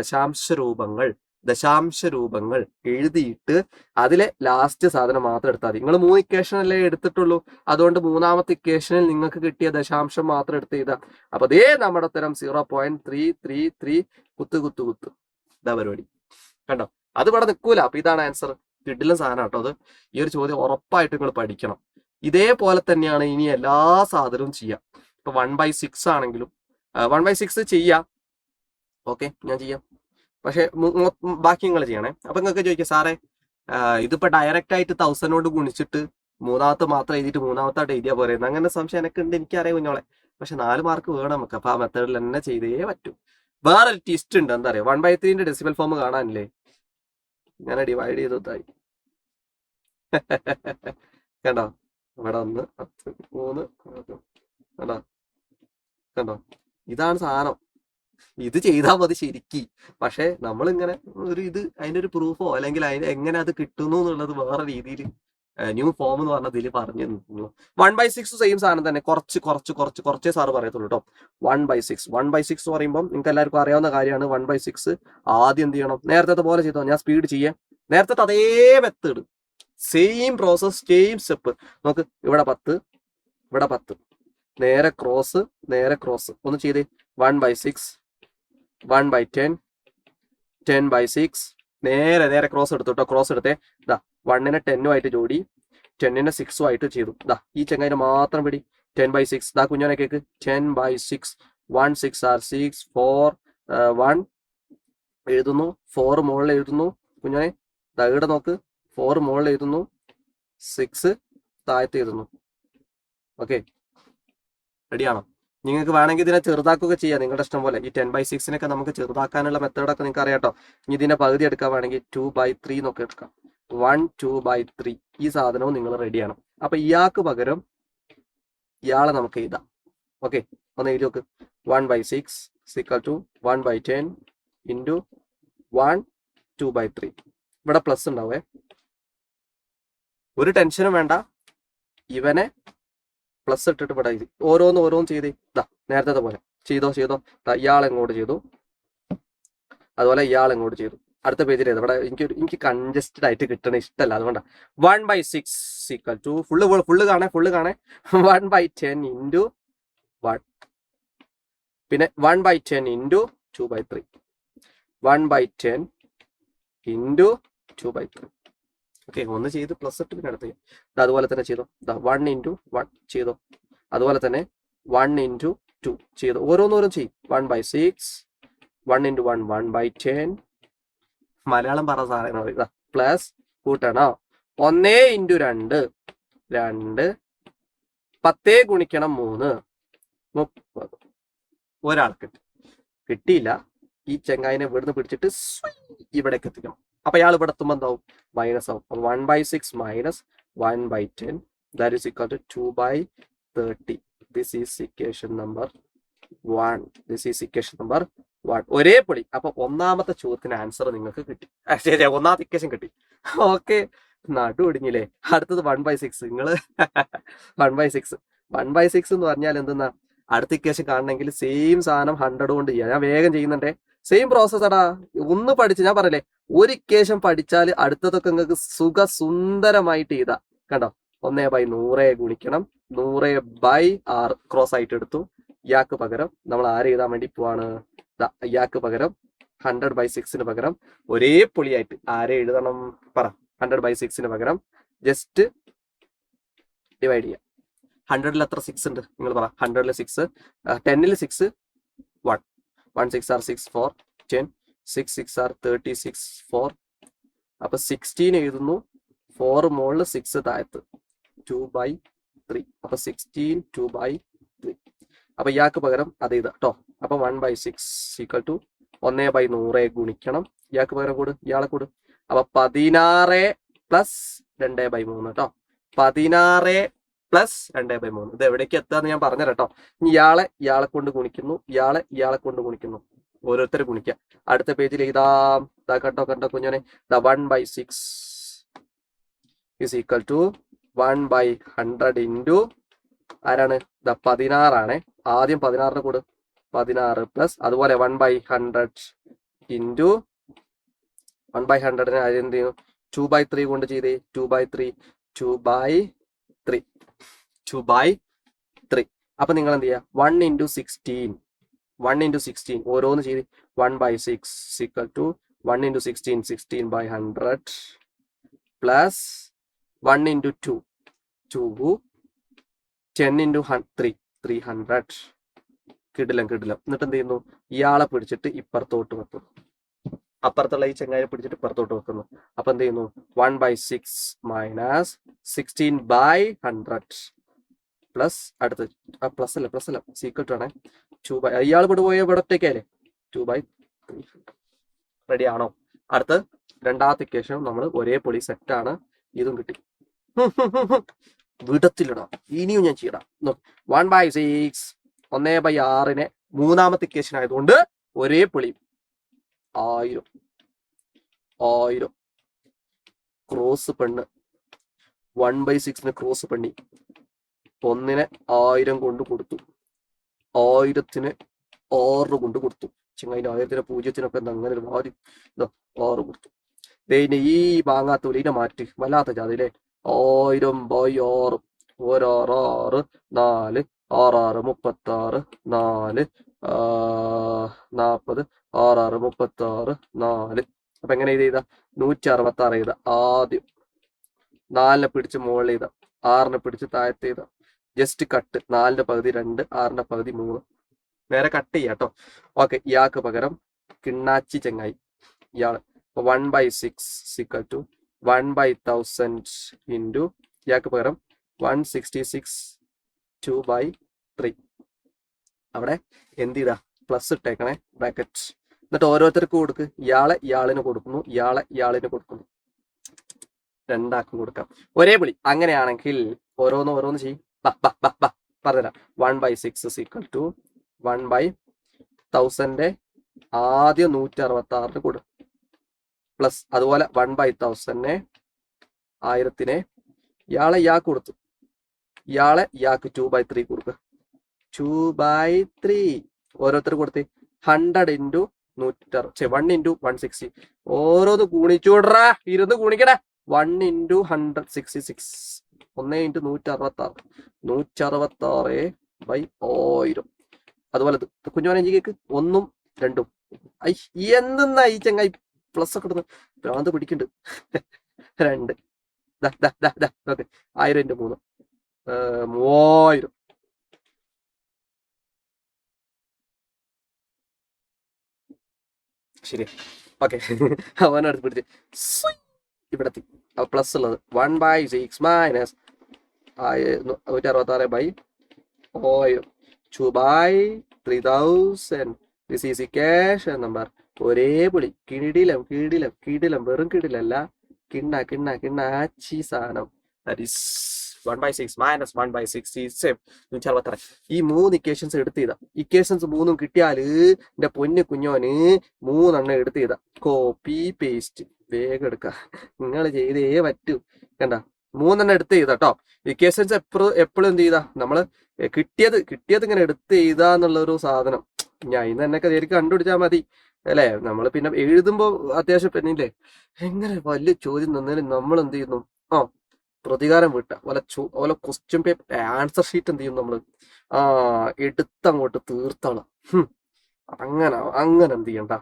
ദശാംശ രൂപങ്ങൾ എഴുതിയിട്ട് അതിലെ ലാസ്റ്റ് സാധനം മാത്രം എടുത്താൽ മതി. നിങ്ങൾ 3 ഇക്വേഷൻ അല്ലേ എടുത്തിട്ടുള്ളൂ. അതുകൊണ്ട് മൂന്നാമത്തെ ഇക്വേഷനിൽ നിങ്ങൾക്ക് കിട്ടിയ ദശാംശം മാത്രം എടുത്ത് ചെയ്താൽ. അപ്പൊ അതേ നമ്മുടെ ഉത്തരം 0.333 കുത്ത്. ഇതാ പരിപാടി. കണ്ടോ? അത് ഇവിടെ നിൽക്കൂല. അപ്പൊ ഇതാണ് ആൻസർ. കിടിലൻ സാധനം കേട്ടോ അത്. ഈ ഒരു ചോദ്യം ഉറപ്പായിട്ട് നിങ്ങൾ പഠിക്കണം. ഇതേപോലെ തന്നെയാണ് ഇനി എല്ലാ സാധനവും ചെയ്യാം. ഇപ്പൊ 1/6 ആണെങ്കിലും 1/6 ചെയ്യാം. ഓക്കെ, ഞാൻ ചെയ്യാം. പക്ഷെ ബാക്കി നിങ്ങൾ ചെയ്യണേ. അപ്പൊ നിങ്ങൾക്ക് ചോദിക്കാം, സാറേ ഇതിപ്പോ ഡയറക്റ്റ് ആയിട്ട് 1000 ഗുണിച്ചിട്ട് മൂന്നാമത്തെ മാത്രം എഴുതിയിട്ട് മൂന്നാമത്തായിട്ട് എഴുതിയാ പോരെ? അങ്ങനെ സംശയം എനിക്കുണ്ട്. എനിക്കറിയാം കുഞ്ഞോളെ. പക്ഷെ 4 മാർക്ക് വേണം നമുക്ക്. അപ്പൊ ആ മെത്തേഡിൽ തന്നെ ചെയ്തേ പറ്റൂ. വേറൊരു ട്വിസ്റ്റ് ഉണ്ട്. എന്താ പറയാ? 1/3ന്റെ ഡെസിമൽ ഫോം കാണാനില്ലേ? ഞാൻ ഡിവൈഡ് ചെയ്തായി. കണ്ടോ? ഇവിടെ 1 10 3 കണ്ടോ? ഇതാണ് സാധനം. ഇത് ചെയ്താൽ മതി ശരിക്കും. പക്ഷെ നമ്മളിങ്ങനെ അതിന്റെ ഒരു പ്രൂഫോ അല്ലെങ്കിൽ എങ്ങനെ അത് കിട്ടുന്നു എന്നുള്ളത് വേറെ രീതിയിൽ ന്യൂ ഫോം എന്ന് പറഞ്ഞതിൽ പറഞ്ഞു. 1/6 സെയിം സാധനം തന്നെ. കുറച്ചേ സാറ് പറയത്തുള്ളൂ കേട്ടോ. 1/6 പറയുമ്പോൾ നിങ്ങൾക്ക് എല്ലാവർക്കും അറിയാവുന്ന കാര്യമാണ്. 1/6 ആദ്യം എന്ത് ചെയ്യണം? നേരത്തെ പോലെ ചെയ്തോ. ഞാൻ സ്പീഡ് ചെയ്യാം. നേരത്തെ അതേ method, same process, same step. നോക്ക്, ഇവിടെ 10, ഇവിടെ 10, നേരെ ക്രോസ്. ഒന്ന് ചെയ്തേ. 1/6, 1/10, 10/6, നേരെ ക്രോസ് എടുത്തു കേട്ടോ. ക്രോസ് എടുത്തേ. 1നെ 10 ജോഡി, 10നെ 6 ചെയ്തു. ഈ ചെങ്ങായിനെ മാത്രം പിടി. 10/6. കുഞ്ഞോനെ കേക്ക്. 10/6, 1 6 are 6, 4 1 എഴുതുന്നു. 4 മുകളിൽ എഴുതുന്നു. കുഞ്ഞോനെ ഇവിടെ നോക്ക്. 4 മുകളിൽ എഴുതുന്നു, 6 താഴത്ത് എഴുതുന്നു. ഓക്കെ, റെഡിയാണോ? നിങ്ങൾക്ക് വേണമെങ്കിൽ ഇതിനെ ചെറുതാക്കുക ചെയ്യാം, നിങ്ങളുടെ ഇഷ്ടം പോലെ. ഈ 10/6 നമുക്ക് ചെറുതാക്കാനുള്ള മെത്തേഡൊക്കെ നിങ്ങൾക്ക് അറിയാട്ടോ. ഇനി ഇതിന്റെ പകുതി എടുക്കാൻ വേണമെങ്കിൽ 2/3 എന്നൊക്കെ എടുക്കാം. 1 2/3 ഈ സാധനവും നിങ്ങൾ റെഡിയാണ്. അപ്പൊ ഇയാൾക്ക് പകരം ഇയാളെ നമുക്ക് എഴുതാം. ഓക്കെ, ഒന്ന് എഴുതി നോക്ക്. 1/6 ഈക്വൽ ടു 1/10 ഇൻറ്റു 1 2/3. ഇവിടെ പ്ലസ് ഉണ്ടാവേ, ഒരു ടെൻഷനും വേണ്ട. ഇവനെ പ്ലസ് ഇട്ടിട്ട് ഇവിടെ ഓരോന്ന് ചെയ്ത് ഇതാ നേരത്തെ പോലെ ചെയ്തോ. ഇയാളെങ്ങോട്ട് ചെയ്തു, അതുപോലെ ഇയാളെങ്ങോട്ട് ചെയ്തു. അടുത്ത പേജിൽ ഇവിടെ എനിക്ക് കൺജസ്റ്റഡ് ആയിട്ട് കിട്ടണ ഇഷ്ടമല്ല, അതുകൊണ്ടാണ്. 1/6 ഈക്വൽ ടു ഫുള്ള് കാണേ 1/10 ഇൻറ്റു 1, പിന്നെ 1/10 ഇൻറ്റു 2/3, 1/10 ഇൻറ്റു 2/3. ഓക്കെ, ഒന്ന് ചെയ്ത് പ്ലസ് ഇട്ട് പിന്നെ അടുത്ത് അതുപോലെ തന്നെ ചെയ്തോ. 1 ഇൻറ്റു 1 ചെയ്തോ, അതുപോലെ തന്നെ 1 ഇൻറ്റു 2 ചെയ്തോ. ഓരോന്നോരും ചെയ്യും. 1/6 1 ഇൻറ്റു 1 1/10. മലയാളം പറ സാധനം പ്ലസ് കൂട്ടണോ. 1 ഇൻറ്റു 2 2, 10 ഗുണിക്കണം 3 30. ഒരാൾക്ക് കിട്ടിയില്ല. ഈ ചെങ്ങായിനെ ഇവിടുന്ന് പിടിച്ചിട്ട് ഇവിടേക്ക് എത്തിക്കണം. അപ്പൊ ഇയാൾ ഇവിടെ എത്തുമ്പോൾ എന്താവും? മൈനസ് ആവും. 1/6 minus 1/10 that is equal to 2/30. This is equation number 1. ഒരേ പൊളി. അപ്പൊ ഒന്നാമത്തെ ചോദ്യത്തിന് ആൻസർ നിങ്ങൾക്ക് കിട്ടി. ശരി, ഒന്നാമത്തെ ഇക്വേഷൻ കിട്ടി. ഓക്കെ, നടു ഒടിഞ്ഞില്ലേ. അടുത്തത് 1/6. നിങ്ങള് 1/6 എന്ന് പറഞ്ഞാൽ എന്തെന്നാ? അടുത്ത ഇക്വേഷൻ കാണണമെങ്കിൽ സെയിം സാധനം 100 കൊണ്ട് ചെയ്യാം. ഞാൻ വേഗം ചെയ്യുന്നുണ്ടേ. സെയിം പ്രോസസ് അടാ. ഒന്ന് പഠിച്ച് ഞാൻ പറയല്ലേ, ഒരു ഇക്വേഷൻ പഠിച്ചാൽ അടുത്തതൊക്കെ നിങ്ങൾക്ക് സുന്ദരമായിട്ട് ചെയ്താ. കണ്ടോ, 1/100 ഗുണിക്കണം 100/6 ക്രോസ് ആയിട്ട് എടുത്തു. ഇയാൾക്ക് പകരം നമ്മൾ ആര് എഴുതാൻ വേണ്ടി പോവാണ്? ഇയാൾക്ക് പകരം 100/6 പകരം ഒരേ പൊളിയായിട്ട് ആരെ എഴുതണം പറ? 100/6 പകരം ജസ്റ്റ് ഡിവൈഡ് ചെയ്യാം. 100ൽ എത്ര 6 ഉണ്ട് നിങ്ങൾ പറ? 100ൽ 6, 10ൽ 6 1, 1 6 are 6 4 10, 6 6 are 36 4. അപ്പൊ 16 എഴുതുന്നു, 4 മുകളിൽ 6 താഴത്ത്, 2/3. അപ്പൊ 16 2/3. അപ്പൊ ഇയാൾക്ക് പകരം അത് എഴുതാം കേട്ടോ. അപ്പൊ 1/6 ഈക്വൽ ടു 1/100 ഗുണിക്കണം ഇയാൾക്ക് പകരം കൂട്, ഇയാളെ കൂട്. അപ്പൊ 16 പ്ലസ് 2/3 കേട്ടോ. 16 പ്ലസ് 2/3. ഇത് എവിടേക്ക് എത്താന്ന് ഞാൻ പറഞ്ഞുതരാം കേട്ടോ. ഇനി ഇയാളെ കൊണ്ട് ഗുണിക്കുന്നു, ഇയാളെ കൊണ്ട് ഗുണിക്കുന്നു. ഓരോരുത്തർ ഗുണിക്കുക. അടുത്ത പേജിൽ എഴുതാം. കണ്ടോ കുഞ്ഞോനെ. 1/6 ഈസ് ഈക്വൽ ടു 1/100 ഇൻറ്റു ആരാണ്? 16 ആണ്. ആദ്യം 16 കൂട്, 16 പ്ലസ് അതുപോലെ 1/100 ഇൻറ്റു 1/100 ആദ്യം എന്ത് ചെയ്യുന്നു? 2/3 കൊണ്ട് ചെയ്തേ. 2/3. അപ്പൊ നിങ്ങൾ എന്ത് ചെയ്യുക? 1 ഇൻറ്റു 16 ഓരോന്ന് ചെയ്ത് 1/6 equal to 1 into 16 16/100 plus 1 into 2 10 into 300. കിടിലം. എന്നിട്ട് എന്ത് ചെയ്യുന്നു? ഇയാളെ പിടിച്ചിട്ട് ഇപ്പുറത്തോട്ട് വെക്കുന്നു, അപ്പുറത്തുള്ള ഈ ചെങ്ങായെ പിടിച്ചിട്ട് ഇപ്പുറത്തോട്ട് വെക്കുന്നു. അപ്പൊ എന്ത് ചെയ്യുന്നു? 1/6 മൈനസ് 16/100 പ്ലസ് അടുത്ത് പ്ലസ് അല്ല സീക്വൽ ആണേ 2/, ഇയാൾ ഇവിടെ പോയ ഇവിടെ ഒറ്റയ്ക്കല്ലേ 2/3. റെഡി ആണോ? അടുത്ത് രണ്ടാമത്തെ ഇക്വേഷൻ നമ്മൾ ഒരേ പൊളി സെറ്റ് ആണ്. ഇതും കിട്ടി. വിടത്തിലിടാം. ഇനിയും ഞാൻ ചെയ്യടാം. 1/6 1/6 മൂന്നാമത്തെ ഇക്വേഷൻ ആയതുകൊണ്ട് ഒരേ പൊളി 1000 ക്രോസ് പെണ്ണ് 1/6 ക്രോസ് പെണ്ണി 1 1000 കൊണ്ട് കൊടുത്തു, 1000 6 കൊണ്ട് കൊടുത്തു. ചെങ്ങായി 1000 0 അങ്ങനെ ഒരു മാറി 6 കൊടുത്തു. ഇതിനെ ഈ വാങ്ങാത്ത ഇതിനെ മാറ്റി വല്ലാത്ത ജാതിയിലെ 1000/6 1/6 4 6 36 4 40 6 36 4. അപ്പൊ എങ്ങനെ ചെയ്താ? 166 ചെയ്ത. ആദ്യം 4 പിടിച്ച് മുകളിൽ ചെയ്ത, 6 പിടിച്ച് താഴത്ത് ചെയ്ത. ജസ്റ്റ് കട്ട് 4 പകുതി 2, 6 പകുതി 3. നേരെ കട്ട് ചെയ്യാം കേട്ടോ. ഓക്കെ, ഇയാൾക്ക് പകരം കിണ്ണാച്ചി ചെങ്ങായി ഇയാള് 1/6 ഈക്വൽ ടു 1/1000 ഇൻറ്റു ഇയാൾക്ക് പകരം 166 2/3. അവിടെ എന്ത് ചെയ്താ? പ്ലസ് ഇട്ടേക്കണേ ബ്രാക്കറ്റ്. എന്നിട്ട് ഓരോരുത്തർക്ക് കൊടുക്ക്. ഇയാളിന് കൊടുക്കുന്നു, ഇയാളിന് കൊടുക്കുന്നു. രണ്ടാക്കും കൊടുക്കാം. ഒരേപൊളി. അങ്ങനെയാണെങ്കിൽ ഓരോന്ന് ചെയ്യും. പറഞ്ഞുതരാം. 1/6 is equal to 1/1000 ആദ്യം 166 കൊടുക്കും. പ്ലസ് അതുപോലെ 1/1000 1000 ഇയാളെ ഇയാൾക്ക് കൊടുത്തു. ഇയാൾക്ക് 2/3 കൊടുക്കുക. 2/3 ഓരോരുത്തർ കൊടുത്ത് 100 into 1 into 160 ഓരോന്ന് ഗുണിച്ചൂടാ. ഇരുന്ന് ഗുണിക്കട. 1 into 166 1 into 166 166/1000. അതുപോലെ കുഞ്ഞോനെ കേക്ക് 1ഉം 2ഉം. എന്തെന്നാ ഈ ചങ്ങായി പ്ലസ് ഒക്കെ ഇടുന്നു? ഭ്രാന്ത് പിടിക്കുന്നുണ്ട്. 2 ഓക്കെ. 1000 into 3 3000. ശരി, ഓക്കെ. അവനടുത്ത് പിടിച്ച് ഇവിടെ പ്ലസ് ഉള്ളത് 1/6 minus 166/1000 2/3000. This is equation number. ഒരേ പൊളി. കിടിലം വെറും കിടിലല്ല, കിണ്ണാച്ചി സാധനം. That is 1/6 minus 1/6 166. ഈ 3 ഇക്വേഷൻസ് എടുത്ത് ചെയ്താ. ഇക്വേഷൻസ് 3 കിട്ടിയാല് എന്റെ പൊന്നു കുഞ്ഞോന് 3 എണ്ണം എടുത്ത് ചെയ്താ. കോപ്പി പേസ്റ്റ് വേഗം എടുക്ക. നിങ്ങൾ ചെയ്തേ പറ്റൂ. കണ്ട 3 എണ്ണം എടുത്ത് ചെയ്താ കേട്ടോ. ഇക്വേഷൻസ് എപ്പോഴും എന്ത് ചെയ്താ നമ്മള് കിട്ടിയത് ഇങ്ങനെ എടുത്ത് ചെയ്താന്നുള്ള ഒരു സാധനം. ഞാൻ ഇന്ന് എന്നൊക്കെ ശരിക്കും കണ്ടുപിടിച്ചാൽ മതി അല്ലെ. നമ്മൾ പിന്നെ എഴുതുമ്പോ അത്യാവശ്യം പെണ്ണില്ലേ എങ്ങനെ വലിയ ചോദ്യം തന്നാലും നമ്മൾ എന്ത് ചെയ്യുന്നു? പ്രതികാരം വിട്ട ഓല ക്വസ്റ്റ്യൻ പേപ്പർ ആൻസർ ഷീറ്റ് എന്ത് ചെയ്യും നമ്മള് എടുത്തങ്ങോട്ട് തീർത്തോളാം. അങ്ങനെ എന്ത് ചെയ്യണ്ട.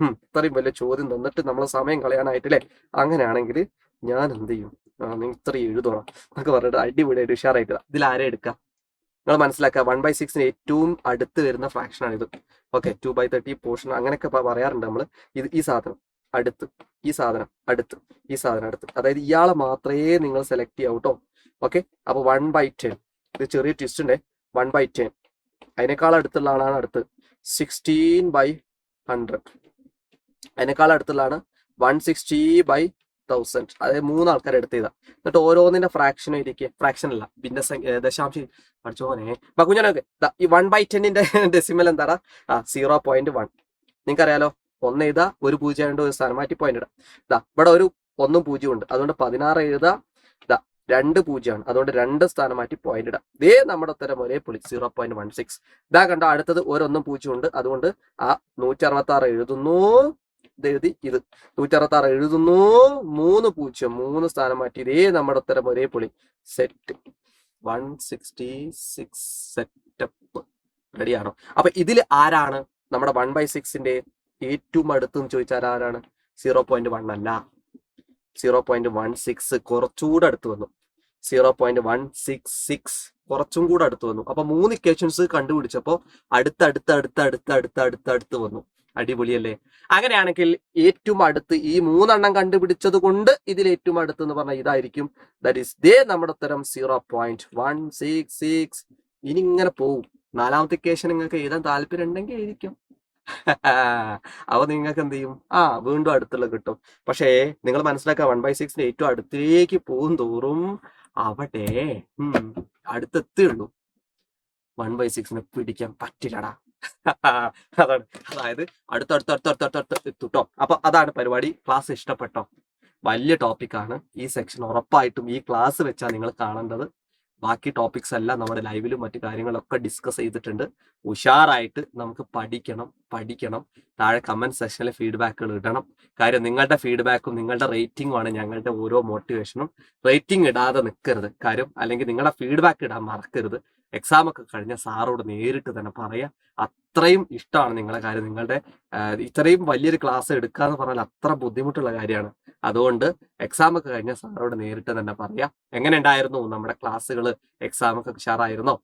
ഇത്രയും വലിയ ചോദ്യം തന്നിട്ട് നമ്മളെ സമയം കളയാനായിട്ടില്ലേ. അങ്ങനെയാണെങ്കിൽ ഞാൻ എന്ത് ചെയ്യും? നിങ്ങൾ ഇത്രയും എഴുതോളാം എന്നൊക്കെ പറഞ്ഞിട്ട് അടിപൊളിയായിട്ട് ഉഷാറായിട്ട് ഇതിൽ ആരെ എടുക്കാം നിങ്ങൾ മനസ്സിലാക്കുക. 1/6 ഏറ്റവും അടുത്ത് വരുന്ന ഫ്രാക്ഷൻ ആണ് ഇത്. ഓക്കെ. 2/30 പോർഷൻ അങ്ങനെയൊക്കെ പറയാറുണ്ട് നമ്മൾ. ഈ സാധനം അടുത്ത്, ഈ സാധനം അടുത്ത്, ഈ സാധനം അടുത്ത്. അതായത് ഇയാളെ മാത്രമേ നിങ്ങൾ സെലക്ട് ചെയ്യാവൂ കേട്ടോ. ഓക്കെ. അപ്പൊ 1/10 ഇത് ചെറിയ ട്വിസ്റ്റ് ഉണ്ട്. 1/10 അതിനേക്കാൾ അടുത്തുള്ള ആളാണ് അടുത്ത്. 16/100 അതിനേക്കാൾ അടുത്തുള്ളതാണ് 160/1000. അതായത് 3 ആൾക്കാർ എടുത്ത് ചെയ്താ. എന്നിട്ട് ഓരോന്നിന്റെ ഫ്രാക്ഷൻ ഇരിക്കുക. ഫ്രാക്ഷൻ അല്ല, ദശാംശം പഠിച്ചോനെ കുഞ്ഞനൊക്കെ. ഈ 1/10ന്റെ ഡെസിമൽ എന്താടാ? 0.1. നിങ്ങൾക്കറിയാലോ. 1 എഴുതാ, 1 0 ഉണ്ട്, ഒരു സ്ഥാനം മാറ്റി പോയിന്റ് ഇടാം. ഇവിടെ ഒരു 1 0 ഉണ്ട്, അതുകൊണ്ട് 16 എഴുതാ. 2 0 ആണ്, അതുകൊണ്ട് 2 സ്ഥാനം മാറ്റി പോയിന്റ് ഇടാം. ഇതേ നമ്മുടെ ഉത്തരം ഒരേ പൊളി 0.16. ഇതാ കണ്ടോ. അടുത്തത് ഒരു 1 0 ഉണ്ട്, അതുകൊണ്ട് ആ 166 എഴുതുന്നു. ഇതെഴുതി. ഇത് 166 എഴുതുന്നു. 3 0 3 സ്ഥാനം മാറ്റി. ഇതേ നമ്മുടെ ഉത്തരം ഒരേ പൊളി. Set 166 setup. റെഡിയാണോ? അപ്പൊ ഇതിൽ ആരാണ് നമ്മുടെ 1/6ന്റെ ഏറ്റവും അടുത്തെന്ന് ചോദിച്ചാൽ ആരാണ്? 0.1 അല്ല, 0.16 കുറച്ചുകൂടെ അടുത്ത് വന്നു. 0.166 കുറച്ചും കൂടെ അടുത്ത് വന്നു. അപ്പൊ 3 ഇക്വേഷൻസ് കണ്ടുപിടിച്ചപ്പോ അടുത്ത് വന്നു. അടിപൊളിയല്ലേ? അങ്ങനെയാണെങ്കിൽ ഏറ്റവും അടുത്ത് ഈ 3 എണ്ണം കണ്ടുപിടിച്ചത് കൊണ്ട് ഇതിൽ ഏറ്റവും അടുത്ത് എന്ന് പറഞ്ഞാൽ ഇതായിരിക്കും. ദാറ്റ് ഈസ് നമ്മുടെ ഉത്തരം 0.166. ഇനി ഇങ്ങനെ പോവും. 4ാമത്തെ ഇക്വേഷൻ നിങ്ങൾക്ക് എഴുതാൻ താല്പര്യം ഉണ്ടെങ്കിൽ എഴുതിക്കും. അപ്പൊ നിങ്ങൾക്ക് എന്ത് ചെയ്യും? വീണ്ടും അടുത്തുള്ള കിട്ടും. പക്ഷേ നിങ്ങൾ മനസ്സിലാക്കുക, 1/6ന്റെ ഏറ്റവും അടുത്തേക്ക് പോകും തോറും അവിടെ അടുത്തെത്തുള്ളൂ. 1/6നെ പിടിക്കാൻ പറ്റില്ലടാ. അതാണ്. അതായത് അടുത്തടുത്ത് എത്തുട്ടോ. അപ്പൊ അതാണ് പരിപാടി. ക്ലാസ് ഇഷ്ടപ്പെട്ടോ? വലിയ ടോപ്പിക്കാണ് ഈ സെക്ഷൻ. ഉറപ്പായിട്ടും ഈ ക്ലാസ് വെച്ചാൽ നിങ്ങൾ കാണേണ്ടത്. ബാക്കി ടോപ്പിക്സ് എല്ലാം നമ്മുടെ ലൈവിലും മറ്റു കാര്യങ്ങളൊക്കെ ഡിസ്കസ് ചെയ്തിട്ടുണ്ട്. ഉഷാറായിട്ട് നമുക്ക് പഠിക്കണം. താഴെ കമന്റ് സെക്ഷനിൽ ഫീഡ്ബാക്കുകൾ ഇടണം. കാര്യം നിങ്ങളുടെ ഫീഡ്ബാക്കും നിങ്ങളുടെ റേറ്റിംഗും ആണ് ഞങ്ങളുടെ ഓരോ മോട്ടിവേഷനും. റേറ്റിംഗ് ഇടാതെ നിൽക്കരുത്. കാര്യം അല്ലെങ്കിൽ നിങ്ങളുടെ ഫീഡ്ബാക്ക് ഇടാൻ മറക്കരുത്. എക്സാം ഒക്കെ കഴിഞ്ഞ സാറോട് നേരിട്ട് തന്നെ പറയാം. അത്രയും ഇഷ്ടമാണ് നിങ്ങളെ കാര്യം. നിങ്ങളുടെ ഇത്രയും വലിയൊരു ക്ലാസ് എടുക്കുക എന്ന് പറഞ്ഞാൽ അത്ര ബുദ്ധിമുട്ടുള്ള കാര്യമാണ്. അതുകൊണ്ട് എക്സാം ഒക്കെ കഴിഞ്ഞ സാറോട് നേരിട്ട് തന്നെ പറയാം. എങ്ങനെ ഉണ്ടായിരുന്നു നമ്മുടെ ക്ലാസ്സുകൾ? എക്സാം ഒക്കെ ഉഷാറായിരുന്നോ?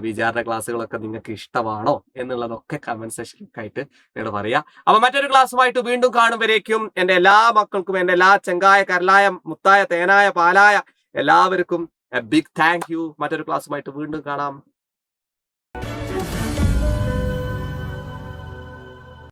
വിചാരണ ക്ലാസ്സുകളൊക്കെ നിങ്ങൾക്ക് ഇഷ്ടമാണോ എന്നുള്ളതൊക്കെ കമന്റ് സെക്ഷനിലൊക്കെ ആയിട്ട് നിങ്ങൾ പറയാം. അപ്പൊ മറ്റൊരു ക്ലാസ്സുമായിട്ട് വീണ്ടും കാണുമ്പോഴേക്കും എന്റെ എല്ലാ മക്കൾക്കും, എന്റെ എല്ലാ ചെങ്കായ, കരലായ, മുത്തായ, തേനായ, പാലായ എല്ലാവർക്കും ബിഗ് താങ്ക് യു. മറ്റൊരു ക്ലാസ്സുമായിട്ട് വീണ്ടും കാണാം.